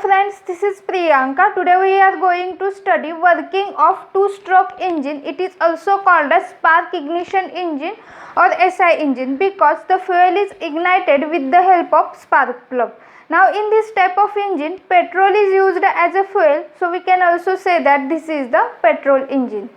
friends, this is Priyanka. Today we are going to study working of two-stroke engine. It is also called as spark ignition engine or SI engine because the fuel is ignited with the help of spark plug. Now in this type of engine, petrol is used as a fuel, so we can also say that this is the petrol engine.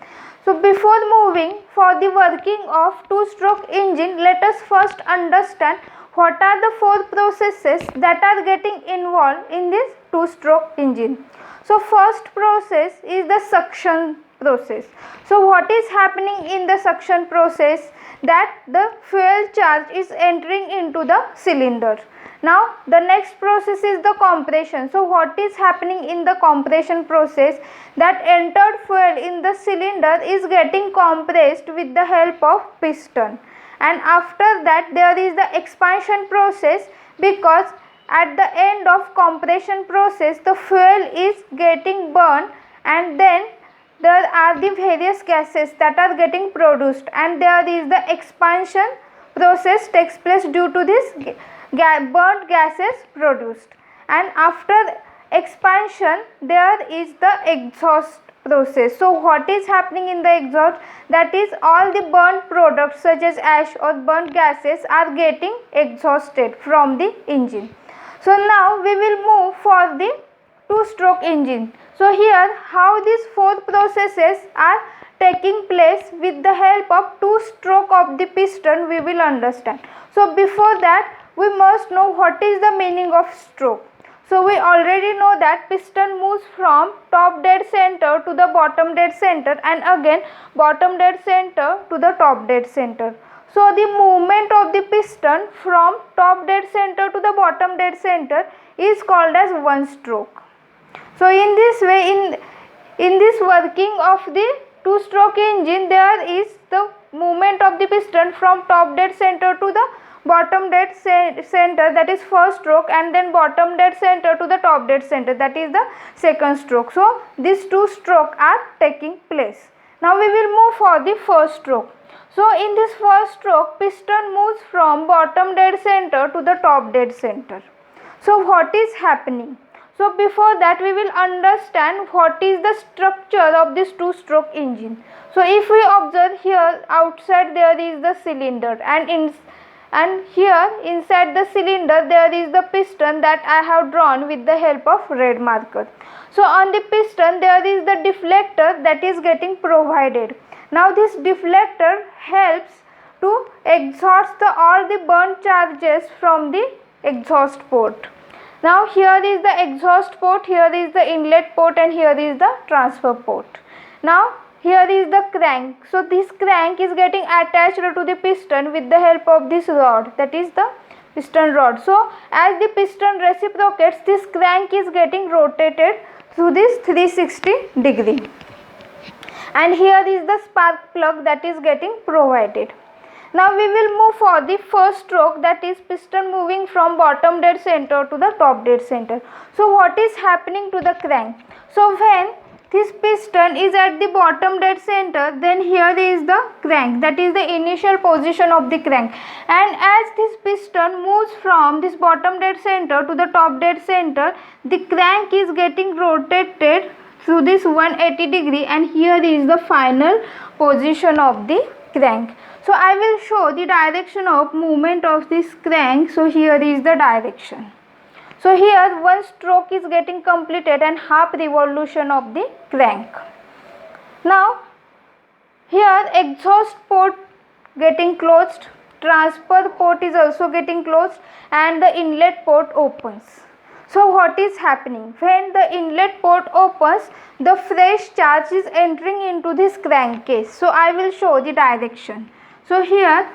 So before moving for the working of two-stroke engine, let us first understand what are the four processes that are getting involved in this two-stroke engine. So first process is the suction process. So what is happening in the suction process? That the fuel charge is entering into the cylinder. Now the next process is the compression. So what is happening in the compression process? That entered fuel in the cylinder is getting compressed with the help of piston. And after that there is the expansion process, because at the end of compression process the fuel is getting burned and then there are the various gases that are getting produced, and there is the expansion process takes place due to this burnt gases produced. And after expansion there is the exhaust process. So what is happening in the exhaust? That is, all the burnt products such as ash or burnt gases are getting exhausted from the engine. So now we will move for the two-stroke engine. So here how these four processes are taking place with the help of two-stroke of the piston we will understand. So before that we must know what is the meaning of stroke. So we already know that piston moves from top dead center to the bottom dead center and again bottom dead center to the top dead center. So the movement of the piston from top dead center to the bottom dead center is called as one stroke. So in this way, in this working of the two-stroke engine, there is the movement of the piston from top dead center to the bottom dead center, that is first stroke, and then bottom dead center to the top dead center, that is the second stroke. So these two strokes are taking place. Now we will move for the first stroke. So in this first stroke, piston moves from bottom dead center to the top dead center. So what is happening? So before that we will understand what is the structure of this two-stroke engine. So if we observe here, outside there is the cylinder, and here inside the cylinder there is the piston that I have drawn with the help of red marker. So on the piston there is the deflector that is getting provided. Now this deflector helps to exhaust all the burnt charges from the exhaust port. Now here is the exhaust port, here is the inlet port, and here is the transfer port. Now here is the crank. So this crank is getting attached to the piston with the help of this rod, that is the piston rod. So as the piston reciprocates, this crank is getting rotated through this 360 degree. And here is the spark plug that is getting provided. Now we will move for the first stroke, that is piston moving from bottom dead center to the top dead center. So what is happening to the crank? So when this piston is at the bottom dead center, then here is the crank, that is the initial position of the crank, and as this piston moves from this bottom dead center to the top dead center, the crank is getting rotated through this 180 degree, and here is the final position of the crank. So I will show the direction of movement of this crank. So here is the direction. So here one stroke is getting completed and half revolution of the crank. Now here exhaust port getting closed, transfer port is also getting closed, and the inlet port opens. So what is happening? When the inlet port opens, the fresh charge is entering into this crankcase. So I will show the direction. So here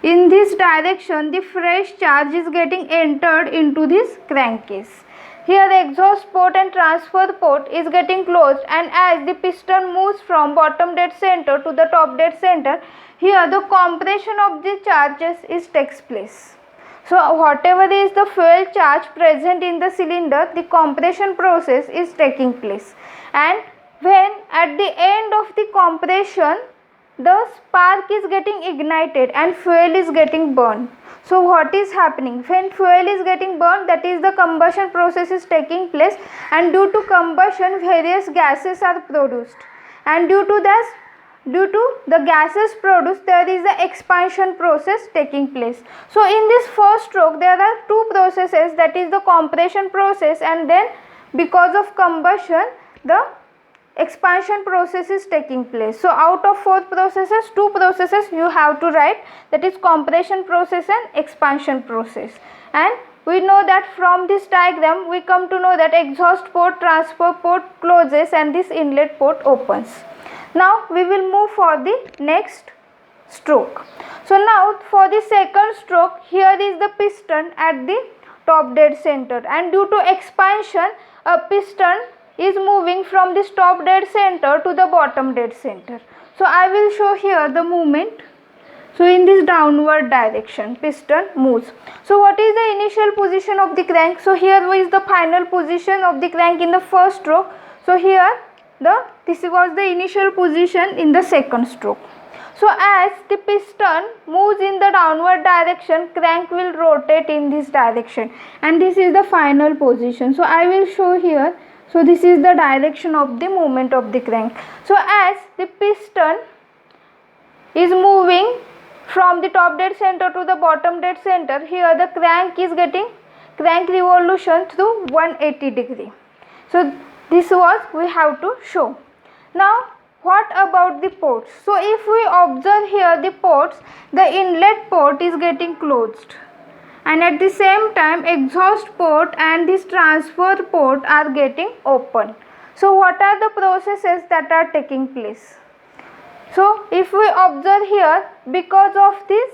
in this direction the fresh charge is getting entered into this crankcase. Here the exhaust port and transfer port is getting closed, and as the piston moves from bottom dead center to the top dead center, here the compression of the charges takes place. So whatever is the fuel charge present in the cylinder, the compression process is taking place, and when at the end of the compression the spark is getting ignited and fuel is getting burned. So what is happening? When fuel is getting burned, that is the combustion process is taking place, and due to combustion various gases are produced, and due to the gases produced, there is the expansion process taking place. So in this first stroke there are two processes, that is the compression process, and then because of combustion the expansion process is taking place. So out of four processes, two processes you have to write, that is compression process and expansion process. And we know that from this diagram we come to know that exhaust port, transfer port closes and this inlet port opens. Now we will move for the next stroke. So now for the second stroke, here is the piston at the top dead center, and due to expansion a piston is moving from the top dead center to the bottom dead center. So I will show here the movement. So in this downward direction piston moves. So what is the initial position of the crank? So here is the final position of the crank in the first stroke. So here this was the initial position in the second stroke. So as the piston moves in the downward direction, crank will rotate in this direction, and this is the final position. So I will show here. So this is the direction of the movement of the crank. So as the piston is moving from the top dead center to the bottom dead center, here the crank is getting crank revolution through 180 degree. So this was we have to show. Now what about the ports? So if we observe here the ports, the inlet port is getting closed, and at the same time exhaust port and this transfer port are getting open. So what are the processes that are taking place? So if we observe here, because of this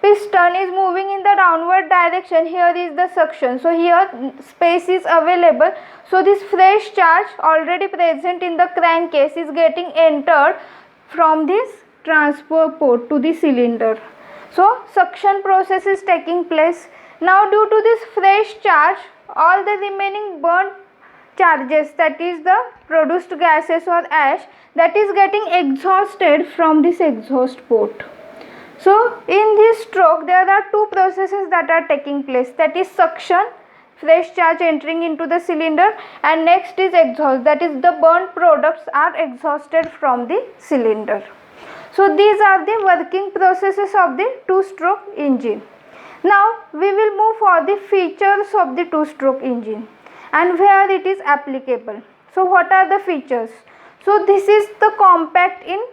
piston is moving in the downward direction, here is the suction. So here space is available. So this fresh charge already present in the crankcase is getting entered from this transfer port to the cylinder. So suction process is taking place. Now due to this fresh charge, all the remaining burnt charges, that is the produced gases or ash, that is getting exhausted from this exhaust port. So in this stroke there are two processes that are taking place, that is suction, fresh charge entering into the cylinder, and next is exhaust, that is the burnt products are exhausted from the cylinder. So these are the working processes of the two-stroke engine. Now we will move for the features of the two-stroke engine and where it is applicable. So what are the features? So this is the compact in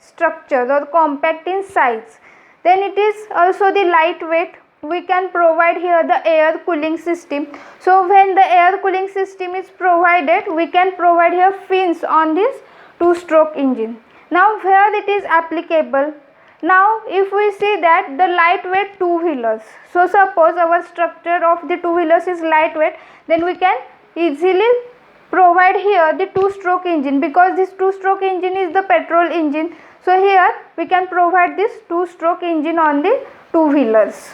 structure or compact in size. Then it is also the lightweight. We can provide here the air cooling system. So when the air cooling system is provided, we can provide here fins on this two-stroke engine. Now where it is applicable? Now if we see that the lightweight two-wheelers, so suppose our structure of the two-wheelers is lightweight, then we can easily provide here the two-stroke engine, because this two-stroke engine is the petrol engine. So here we can provide this two-stroke engine on the two-wheelers.